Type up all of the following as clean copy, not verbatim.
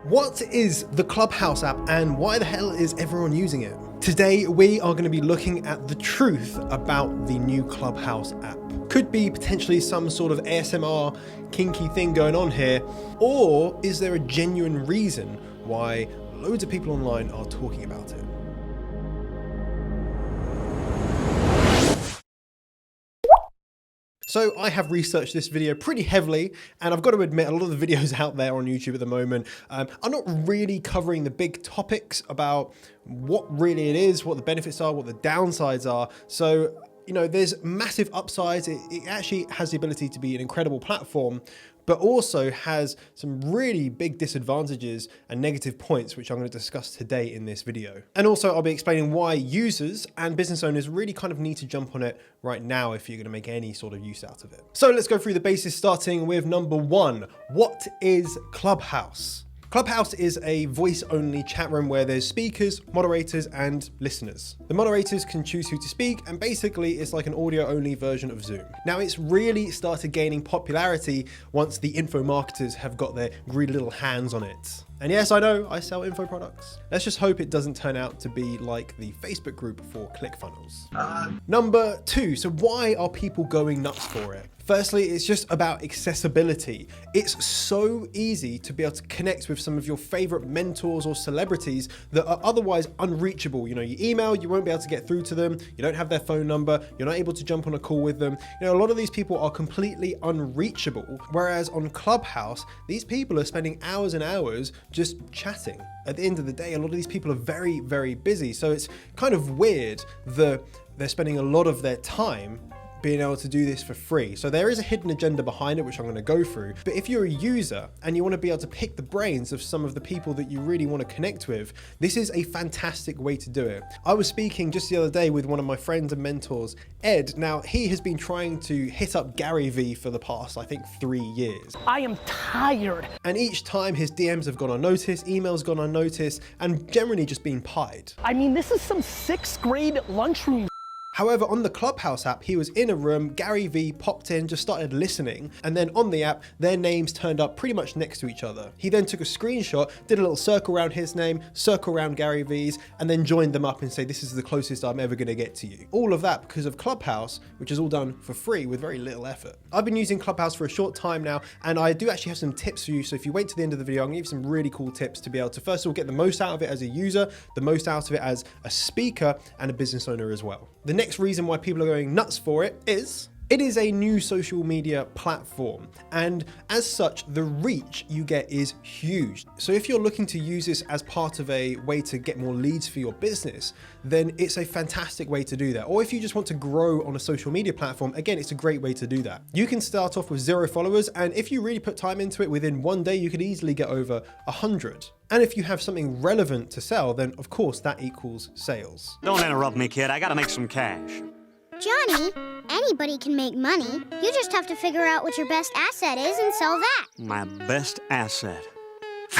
What is the Clubhouse app and why the hell is everyone using it? Today, we are going to be looking at the truth about the new Clubhouse app. Could be potentially some sort of ASMR kinky thing going on here, or is there a genuine reason why loads of people online are talking about it? So I have researched this video pretty heavily, and I've got to admit a lot of the videos out there on YouTube at the moment are not really covering the big topics about what really it is, what the benefits are, what the downsides are. So, you know, there's massive upsides. It actually has the ability to be an incredible platform, but also has some really big disadvantages and negative points, which I'm going to discuss today in this video. And also I'll be explaining why users and business owners really kind of need to jump on it right now if you're going to make any sort of use out of it. So let's go through the basics, starting with number one. What is Clubhouse? Clubhouse is a voice-only chat room where there's speakers, moderators, and listeners. The moderators can choose who to speak, and basically it's like an audio-only version of Zoom. Now, it's really started gaining popularity once the info marketers have got their greedy little hands on it. And yes, I know, I sell info products. Let's just hope it doesn't turn out to be like the Facebook group for ClickFunnels. Number two, so why are people going nuts for it? Firstly, it's just about accessibility. It's so easy to be able to connect with some of your favorite mentors or celebrities that are otherwise unreachable. You know, you email, you won't be able to get through to them. You don't have their phone number. You're not able to jump on a call with them. You know, a lot of these people are completely unreachable. Whereas on Clubhouse, these people are spending hours and hours just chatting. At the end of the day, a lot of these people are very, very busy. So it's kind of weird that they're spending a lot of their time being able to do this for free. So there is a hidden agenda behind it, which I'm going to go through. But if you're a user and you want to be able to pick the brains of some of the people that you really want to connect with, this is a fantastic way to do it. I was speaking just the other day with one of my friends and mentors, Ed. Now, he has been trying to hit up Gary Vee for the past, I think, 3 years. I am tired. And each time his DMs have gone unnoticed, emails gone unnoticed, and generally just been pied. I mean, this is some 6th grade lunchroom. However, on the Clubhouse app, he was in a room, Gary Vee popped in, just started listening, and then on the app, their names turned up pretty much next to each other. He then took a screenshot, did a little circle around his name, circle around Gary Vee's, and then joined them up and say, this is the closest I'm ever gonna get to you. All of that because of Clubhouse, which is all done for free with very little effort. I've been using Clubhouse for a short time now, and I do actually have some tips for you. So if you wait to the end of the video, I'm gonna give you some really cool tips to be able to, first of all, get the most out of it as a user, the most out of it as a speaker and a business owner as well. The next reason why people are going nuts for it is a new social media platform, and as such, the reach you get is huge. So if you're looking to use this as part of a way to get more leads for your business, then it's a fantastic way to do that. Or if you just want to grow on a social media platform, again, it's a great way to do that. You can start off with 0 followers, and if you really put time into it, within one day, you could easily get over 100. And if you have something relevant to sell, then of course that equals sales. Don't interrupt me, kid. I gotta make some cash. Johnny, anybody can make money. You just have to figure out what your best asset is and sell that. My best asset.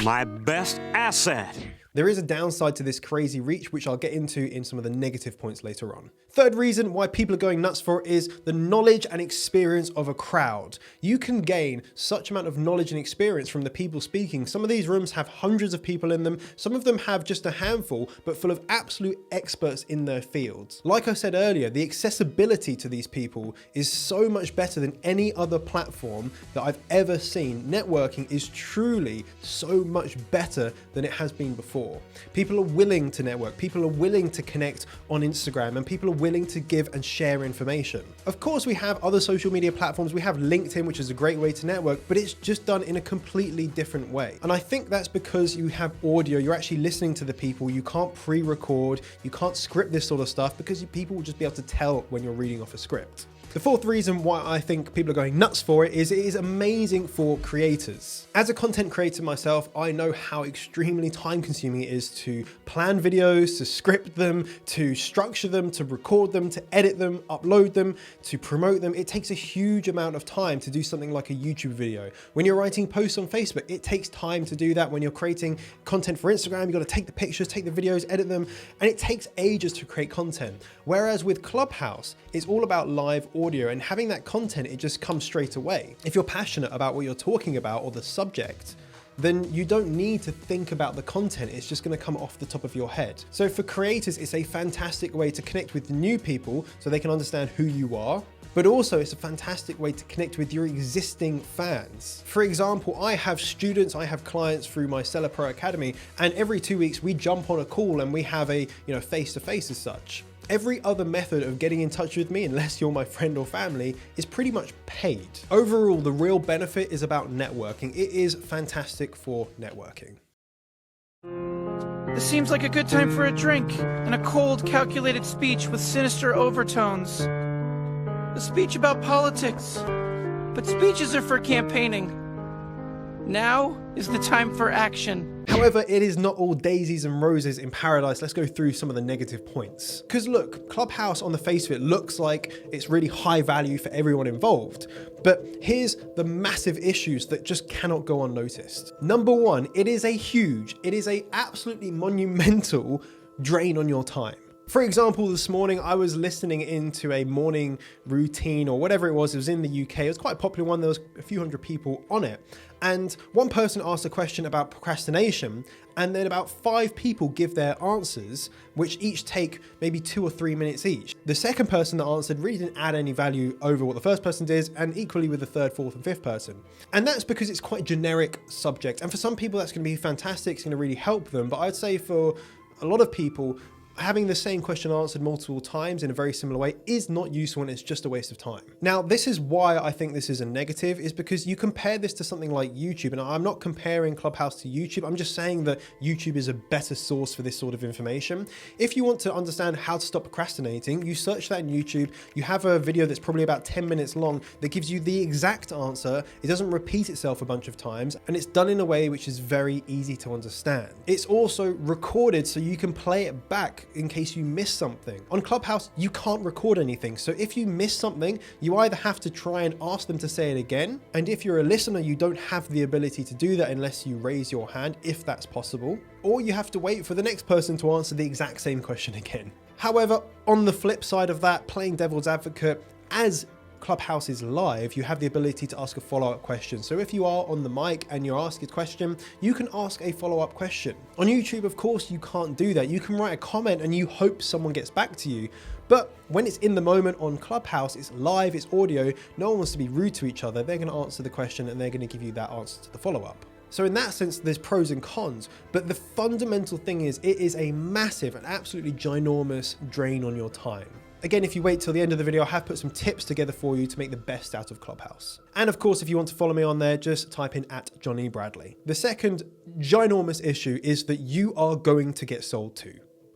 My best asset. There is a downside to this crazy reach, which I'll get into in some of the negative points later on. Third reason why people are going nuts for it is the knowledge and experience of a crowd. You can gain such amount of knowledge and experience from the people speaking. Some of these rooms have hundreds of people in them. Some of them have just a handful, but full of absolute experts in their fields. Like I said earlier, the accessibility to these people is so much better than any other platform that I've ever seen. Networking is truly so much better than it has been before. People are willing to network, people are willing to connect on Instagram, and people are willing to give and share information. Of course, we have other social media platforms. We have LinkedIn, which is a great way to network, but it's just done in a completely different way. And I think that's because you have audio, you're actually listening to the people, you can't pre-record, you can't script this sort of stuff because people will just be able to tell when you're reading off a script. The fourth reason why I think people are going nuts for it is amazing for creators. As a content creator myself, I know how extremely time consuming it is to plan videos, to script them, to structure them, to record them, to edit them, upload them, to promote them. It takes a huge amount of time to do something like a YouTube video. When you're writing posts on Facebook, it takes time to do that. When you're creating content for Instagram, you've got to take the pictures, take the videos, edit them, and it takes ages to create content. Whereas with Clubhouse, it's all about live audio, and having that content, it just comes straight away. If you're passionate about what you're talking about or the subject, then you don't need to think about the content. It's just going to come off the top of your head. So for creators, it's a fantastic way to connect with new people so they can understand who you are. But also it's a fantastic way to connect with your existing fans. For example, I have students, I have clients through my Seller Pro Academy, and every 2 weeks we jump on a call and we have a face-to-face as such. Every other method of getting in touch with me, unless you're my friend or family, is pretty much paid. Overall, the real benefit is about networking. It is fantastic for networking. This seems like a good time for a drink and a cold, calculated speech with sinister overtones. A speech about politics. But speeches are for campaigning. Now is the time for action. However, it is not all daisies and roses in paradise. Let's go through some of the negative points. Because look, Clubhouse on the face of it looks like it's really high value for everyone involved. But here's the massive issues that just cannot go unnoticed. Number one, it is a absolutely monumental drain on your time. For example, this morning I was listening into a morning routine or whatever it was in the UK. It was quite a popular one. There was a few hundred people on it. And one person asked a question about procrastination, and then about 5 people give their answers, which each take maybe 2 or 3 minutes each. The second person that answered really didn't add any value over what the first person did, and equally with the third, fourth, and fifth person. And that's because it's quite a generic subject. And for some people, that's going to be fantastic. It's going to really help them. But I'd say for a lot of people, having the same question answered multiple times in a very similar way is not useful, and it's just a waste of time. Now, this is why I think this is a negative, is because you compare this to something like YouTube, and I'm not comparing Clubhouse to YouTube. I'm just saying that YouTube is a better source for this sort of information. If you want to understand how to stop procrastinating, you search that in YouTube. You have a video that's probably about 10 minutes long that gives you the exact answer. It doesn't repeat itself a bunch of times, and it's done in a way which is very easy to understand. It's also recorded so you can play it back in case you miss something. On Clubhouse, you can't record anything. So if you miss something, you either have to try and ask them to say it again. And if you're a listener, you don't have the ability to do that unless you raise your hand, if that's possible. Or you have to wait for the next person to answer the exact same question again. However, on the flip side of that, playing devil's advocate, as Clubhouse is live, you have the ability to ask a follow-up question. So if you are on the mic and you're asked a question, you can ask a follow-up question. On YouTube, of course, you can't do that. You can write a comment and you hope someone gets back to you. But when it's in the moment on Clubhouse, it's live, it's audio, no one wants to be rude to each other. They're going to answer the question and they're going to give you that answer to the follow-up. So in that sense, there's pros and cons, but the fundamental thing is it is a massive and absolutely ginormous drain on your time. Again, if you wait till the end of the video, I have put some tips together for you to make the best out of Clubhouse. And of course, if you want to follow me on there, just type in @JonnyBradley. The second ginormous issue is that you are going to get sold to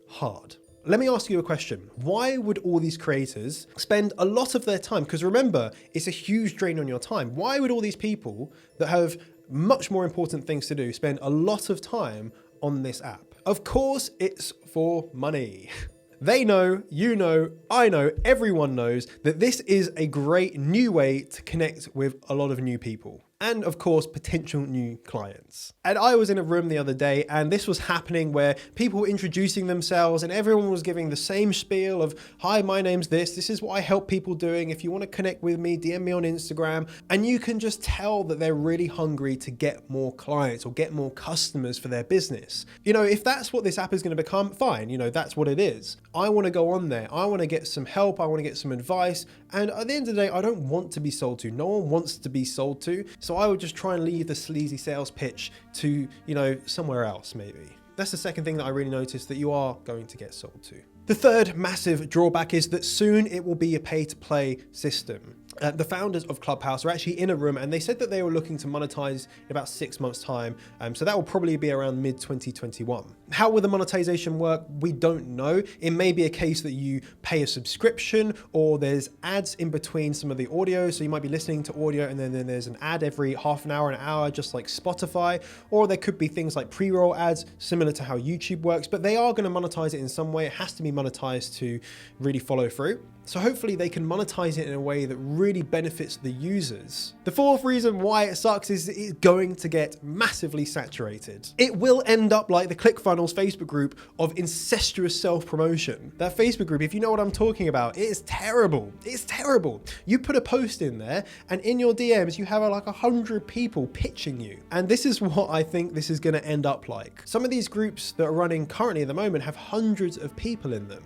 hard. Let me ask you a question. Why would all these creators spend a lot of their time? Because remember, it's a huge drain on your time. Why would all these people that have much more important things to do spend a lot of time on this app? Of course, it's for money. They know, you know, I know, everyone knows that this is a great new way to connect with a lot of new people. And of course, potential new clients. And I was in a room the other day and this was happening where people were introducing themselves and everyone was giving the same spiel of, hi, my name's this is what I help people doing. If you want to connect with me, DM me on Instagram. And you can just tell that they're really hungry to get more clients or get more customers for their business. You know, if that's what this app is going to become, fine, you know, that's what it is. I want to go on there. I want to get some help. I want to get some advice. And at the end of the day, I don't want to be sold to. No one wants to be sold to. So I would just try and leave the sleazy sales pitch to, you know, somewhere else maybe. That's the second thing that I really noticed, that you are going to get sold to. The third massive drawback is that soon it will be a pay-to-play system. The founders of Clubhouse are actually in a room and they said that they were looking to monetize in about 6 months' time. So that will probably be around mid-2021. How will the monetization work? We don't know. It may be a case that you pay a subscription or there's ads in between some of the audio. So you might be listening to audio and then there's an ad every half an hour, just like Spotify. Or there could be things like pre-roll ads, similar to how YouTube works, but they are going to monetize it in some way. It has to be monetized to really follow through. So hopefully they can monetize it in a way that really benefits the users. The fourth reason why it sucks is that it's going to get massively saturated. It will end up like the ClickFunnels Facebook group of incestuous self-promotion. That Facebook group, if you know what I'm talking about, it is terrible. It's terrible. You put a post in there and in your DMs, you have like 100 people pitching you. And this is what I think this is going to end up like. Some of these groups that are running currently at the moment have hundreds of people in them,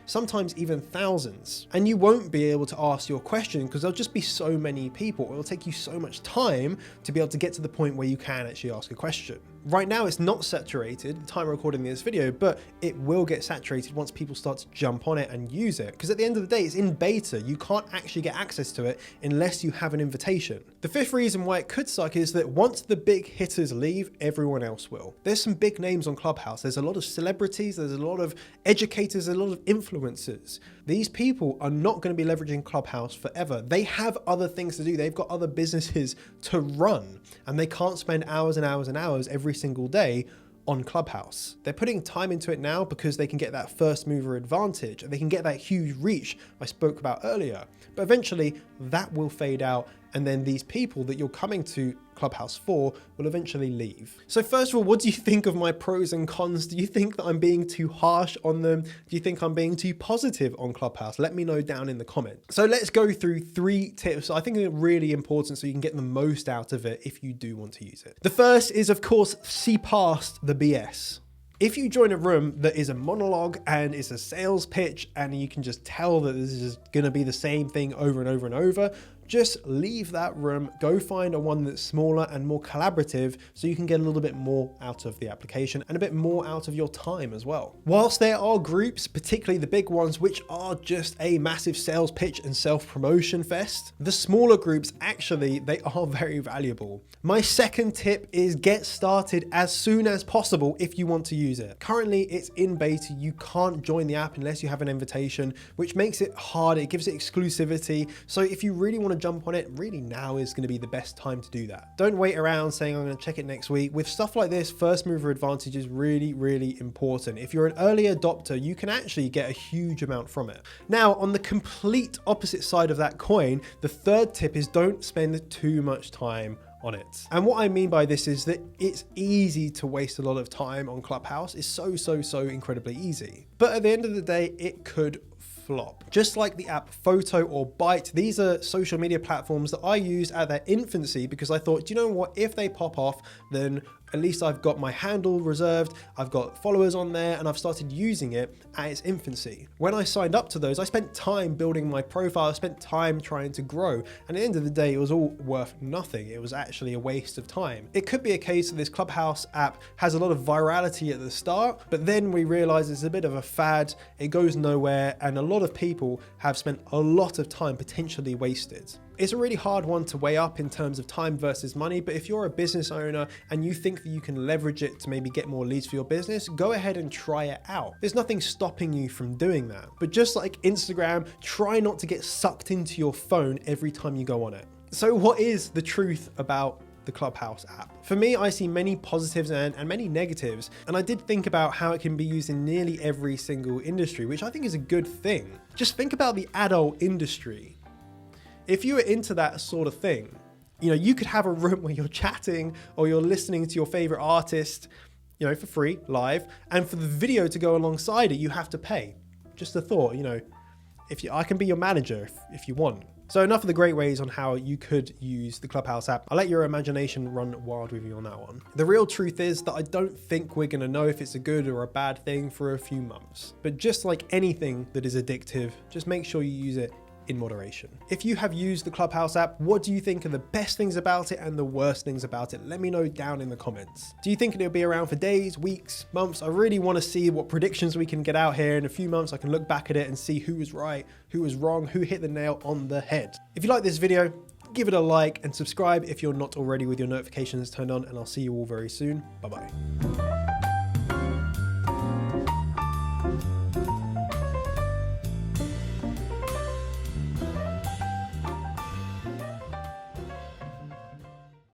sometimes even thousands. And you won't be able to ask your question because there'll just be so many people. It'll take you so much time to be able to get to the point where you can actually ask a question. Right now it's not saturated, the time I'm recording this video, but it will get saturated once people start to jump on it and use it. Because at the end of the day, it's in beta. You can't actually get access to it unless you have an invitation. The fifth reason why it could suck is that once the big hitters leave, everyone else will. There's some big names on Clubhouse. There's a lot of celebrities, there's a lot of educators, a lot of influencers. These people are not going to be leveraging Clubhouse forever. They have other things to do. They've got other businesses to run, and they can't spend hours and hours and hours every single day on Clubhouse. They're putting time into it now because they can get that first mover advantage and they can get that huge reach I spoke about earlier. But eventually that will fade out, and then these people that you're coming to Clubhouse for will eventually leave. So first of all, what do you think of my pros and cons? Do you think that I'm being too harsh on them? Do you think I'm being too positive on Clubhouse? Let me know down in the comments. So let's go through 3 tips I think are really important so you can get the most out of it if you do want to use it. The first is, of course, see past the BS. If you join a room that is a monologue and it's a sales pitch and you can just tell that this is going to be the same thing over and over and over, just leave that room, go find a one that's smaller and more collaborative so you can get a little bit more out of the application and a bit more out of your time as well. Whilst there are groups, particularly the big ones, which are just a massive sales pitch and self-promotion fest, the smaller groups, actually, they are very valuable. My second tip is get started as soon as possible if you want to use it. Currently, it's in beta. You can't join the app unless you have an invitation, which makes it hard. It gives it exclusivity. So if you really want to jump on it, really now is going to be the best time to do that. Don't wait around saying I'm going to check it next week. With stuff like this, first mover advantage is really, really important. If you're an early adopter, you can actually get a huge amount from it. Now, on the complete opposite side of that coin, the third tip is don't spend too much time on it. And what I mean by this is that it's easy to waste a lot of time on Clubhouse. It's so incredibly easy. But at the end of the day, it could flop. Just like the app Photo or Byte, these are social media platforms that I used at their infancy because I thought, do you know what, if they pop off, then at least I've got my handle reserved, I've got followers on there, and I've started using it at its infancy. When I signed up to those, I spent time building my profile, I spent time trying to grow, and at the end of the day, it was all worth nothing. It was actually a waste of time. It could be a case that this Clubhouse app has a lot of virality at the start, but then we realize it's a bit of a fad, it goes nowhere, and a lot of people have spent a lot of time potentially wasted. It's a really hard one to weigh up in terms of time versus money, but if you're a business owner and you think that you can leverage it to maybe get more leads for your business, go ahead and try it out. There's nothing stopping you from doing that. But just like Instagram, try not to get sucked into your phone every time you go on it. So what is the truth about the Clubhouse app? For me, I see many positives and many negatives, and I did think about how it can be used in nearly every single industry, which I think is a good thing. Just think about the adult industry. If you were into that sort of thing, you know, you could have a room where you're chatting or you're listening to your favorite artist, you know, for free, live, and for the video to go alongside it, you have to pay. Just a thought, you know, I can be your manager if you want. So enough of the great ways on how you could use the Clubhouse app. I'll let your imagination run wild with you on that one. The real truth is that I don't think we're gonna know if it's a good or a bad thing for a few months. But just like anything that is addictive, just make sure you use it in moderation. If you have used the Clubhouse app, what do you think are the best things about it and the worst things about it? Let me know down in the comments. Do you think it'll be around for days, weeks, months? I really want to see what predictions we can get out here. In a few months, I can look back at it and see who was right, who was wrong, who hit the nail on the head. If you like this video, give it a like and subscribe if you're not already with your notifications turned on, and I'll see you all very soon. Bye-bye.